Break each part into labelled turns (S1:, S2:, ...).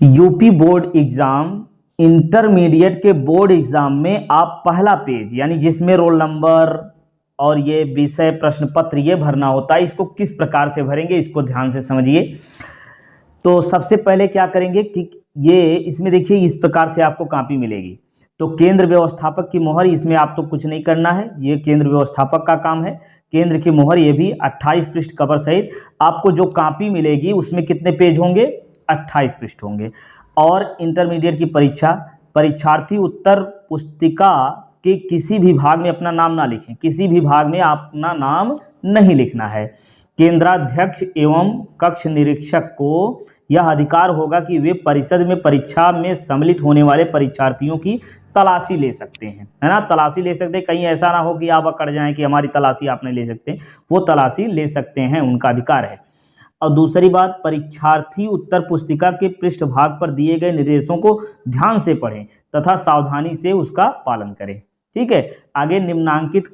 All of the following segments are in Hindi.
S1: यूपी बोर्ड एग्जाम इंटरमीडिएट के बोर्ड एग्जाम में आप पहला पेज यानी जिसमें रोल नंबर और ये विषय प्रश्न पत्र ये भरना होता है, इसको किस प्रकार से भरेंगे इसको ध्यान से समझिए। तो सबसे पहले क्या करेंगे कि ये इसमें देखिए इस प्रकार से आपको कॉपी मिलेगी। तो केंद्र व्यवस्थापक की मोहर, इसमें आप तो कुछ नहीं करना है, ये केंद्र व्यवस्थापक का काम है। केंद्र की मोहर ये भी 28 पृष्ठ कवर सहित आपको जो कॉपी मिलेगी उसमें कितने पेज होंगे, 28 पृष्ठ होंगे। और इंटरमीडिएट की परीक्षा, परीक्षार्थी उत्तर पुस्तिका के किसी भी भाग में अपना नाम ना लिखें, किसी भी भाग में अपना नाम नहीं लिखना है। केंद्राध्यक्ष एवं कक्ष निरीक्षक को यह अधिकार होगा कि वे परिषद में परीक्षा में सम्मिलित होने वाले परीक्षार्थियों की तलाशी ले सकते हैं, है ना, तलाशी ले सकते हैं। कहीं ऐसा ना हो कि आप अकड़ जाएं कि हमारी तलाशी आप नहीं ले सकते, वो तलाशी ले सकते हैं, उनका अधिकार है। और दूसरी बात, परीक्षार्थी उत्तर पुस्तिका के पृष्ठभाग पर दिए गए निर्देशों को ध्यान से पढ़ें तथा सावधानी से उसका पालन करें। ठीक है, आगे निम्नांकित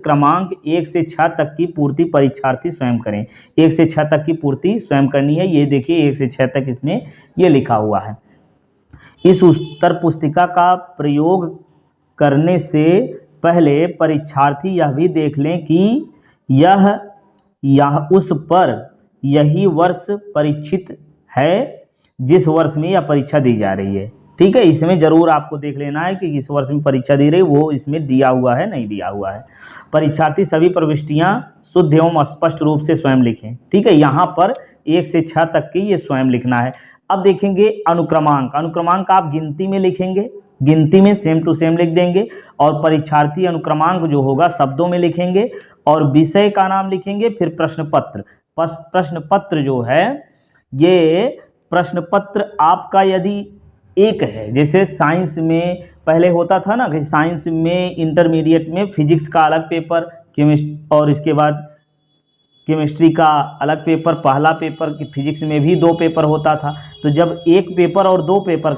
S1: क्रमांक 1 से 6 तक की पूर्ति परीक्षार्थी स्वयं करें। 1 से 6 तक की पूर्ति स्वयं करनी है, ये देखिए 1 से 6 तक इसमें ये लिखा हुआ है। इस उत्तर पुस्तिका का प्रयोग करने से पहले परीक्षार्थी यह भी देख लें कि यह उस पर यही वर्ष परीक्षित है जिस वर्ष में यह परीक्षा दी जा रही है। ठीक है, इसमें जरूर आपको देख लेना है कि इस वर्ष में परीक्षा दी रही वो इसमें दिया हुआ है नहीं दिया हुआ है। परीक्षार्थी सभी प्रविष्टियां शुद्ध एवं स्पष्ट रूप से स्वयं लिखें। ठीक है, यहाँ पर 1 से 6 तक की ये स्वयं लिखना है। अब देखेंगे अनुक्रमांक आप गिनती में लिखेंगे, गिनती में सेम टू सेम लिख देंगे। और परीक्षार्थी अनुक्रमांक जो होगा शब्दों में लिखेंगे और विषय का नाम लिखेंगे। फिर प्रश्न पत्र जो है ये प्रश्न पत्र आपका यदि एक है, जैसे साइंस में पहले होता था ना कि साइंस में इंटरमीडिएट में फिजिक्स का अलग पेपर, और इसके बाद केमिस्ट्री का अलग पेपर, पहला पेपर की फिजिक्स में भी 2 पेपर होता था। तो जब एक पेपर और 2 पेपर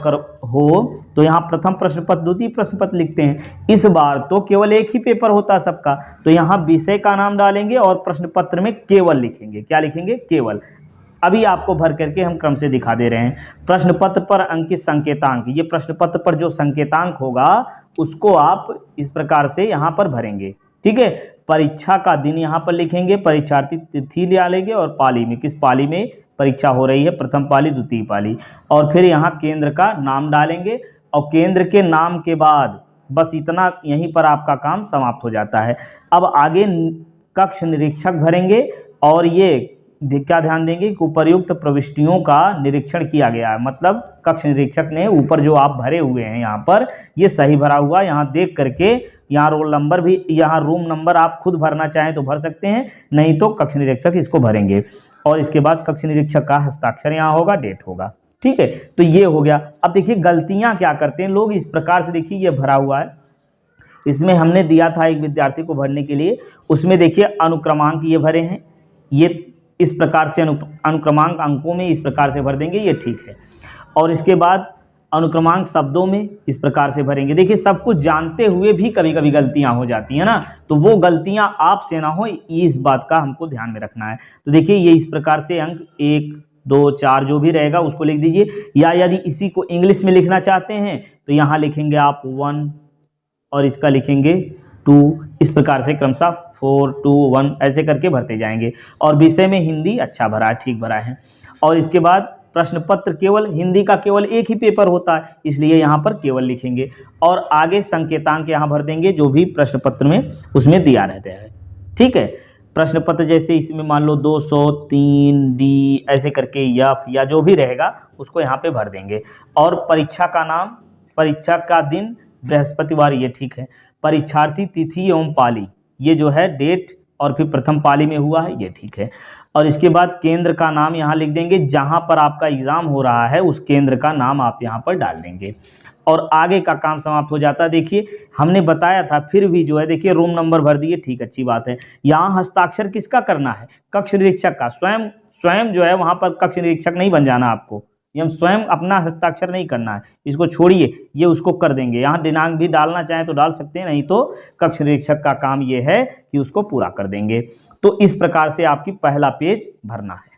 S1: हो तो यहाँ प्रथम प्रश्न पत्र द्वितीय प्रश्न पत्र लिखते हैं। इस बार तो केवल एक ही पेपर होता है सबका, तो यहाँ विषय का नाम डालेंगे और प्रश्न पत्र में केवल लिखेंगे। क्या लिखेंगे? केवल। अभी आपको भर करके हम क्रम से दिखा दे रहे हैं। प्रश्न पत्र पर अंकित संकेतांक, ये प्रश्न पत्र पर जो संकेतांक होगा उसको आप इस प्रकार से यहाँ पर भरेंगे। ठीक है, परीक्षा का दिन यहाँ पर लिखेंगे, परीक्षार्थी तिथि ले लेंगे और पाली में, किस पाली में परीक्षा हो रही है, प्रथम पाली द्वितीय पाली। और फिर यहाँ केंद्र का नाम डालेंगे और केंद्र के नाम के बाद बस इतना, यहीं पर आपका काम समाप्त हो जाता है। अब आगे कक्ष निरीक्षक भरेंगे और ये क्या ध्यान देंगे कि उपर्युक्त प्रविष्टियों का निरीक्षण किया गया है। मतलब कक्ष निरीक्षक ने ऊपर जो आप भरे हुए हैं यहाँ पर ये सही भरा हुआ, यहाँ देख करके यहाँ रोल नंबर भी, यहाँ रूम नंबर आप खुद भरना चाहें तो भर सकते हैं, नहीं तो कक्ष निरीक्षक इसको भरेंगे। और इसके बाद कक्ष निरीक्षक का हस्ताक्षर यहाँ होगा, डेट होगा। ठीक है, तो ये हो गया। अब देखिए गलतियाँ क्या करते हैं लोग, इस प्रकार से देखिए ये भरा हुआ है, इसमें हमने दिया था एक विद्यार्थी को भरने के लिए, उसमें देखिए अनुक्रमांक ये भरे हैं, ये इस प्रकार से अनुक्रमांक अंकों में इस प्रकार से भर देंगे, ये ठीक है। और इसके बाद अनुक्रमांक शब्दों में इस प्रकार से भरेंगे। देखिए सब कुछ जानते हुए भी कभी कभी गलतियां हो जाती हैं ना, तो वो गलतियां आपसे ना हो, इस बात का हमको ध्यान में रखना है। तो देखिए ये इस प्रकार से अंक 1 2 4 जो भी रहेगा उसको लिख दीजिए, या यदि इसी को इंग्लिश में लिखना चाहते हैं तो यहाँ लिखेंगे आप 1 और इसका लिखेंगे 2, इस प्रकार से क्रमशः 4 2 1 ऐसे करके भरते जाएंगे। और विषय में हिंदी अच्छा भरा है, ठीक भरा है। और इसके बाद प्रश्न पत्र केवल हिंदी का केवल एक ही पेपर होता है, इसलिए यहाँ पर केवल लिखेंगे। और आगे संकेतांक यहाँ भर देंगे जो भी प्रश्न पत्र में उसमें दिया रहता है। ठीक है, प्रश्न पत्र जैसे इसमें मान लो 203 डी ऐसे करके एफ या जो भी रहेगा उसको यहाँ पे भर देंगे। और परीक्षा का नाम, परीक्षा का दिन बृहस्पतिवार, ये ठीक है। परीक्षार्थी तिथि एवं पाली, ये जो है डेट और फिर प्रथम पाली में हुआ है, ये ठीक है। और इसके बाद केंद्र का नाम यहाँ लिख देंगे, जहाँ पर आपका एग्जाम हो रहा है उस केंद्र का नाम आप यहाँ पर डाल देंगे और आगे का काम समाप्त हो जाता है। देखिए हमने बताया था, फिर भी जो है देखिए रूम नंबर भर दिए, ठीक, अच्छी बात है। यहाँ हस्ताक्षर किसका करना है? कक्ष निरीक्षक का। स्वयं जो है वहाँ पर कक्ष निरीक्षक नहीं बन जाना आपको, ये हम स्वयं अपना हस्ताक्षर नहीं करना है, इसको छोड़िए, ये उसको कर देंगे। यहाँ दिनांक भी डालना चाहें तो डाल सकते हैं, नहीं तो कक्ष निरीक्षक का काम ये है कि उसको पूरा कर देंगे। तो इस प्रकार से आपकी पहला पेज भरना है।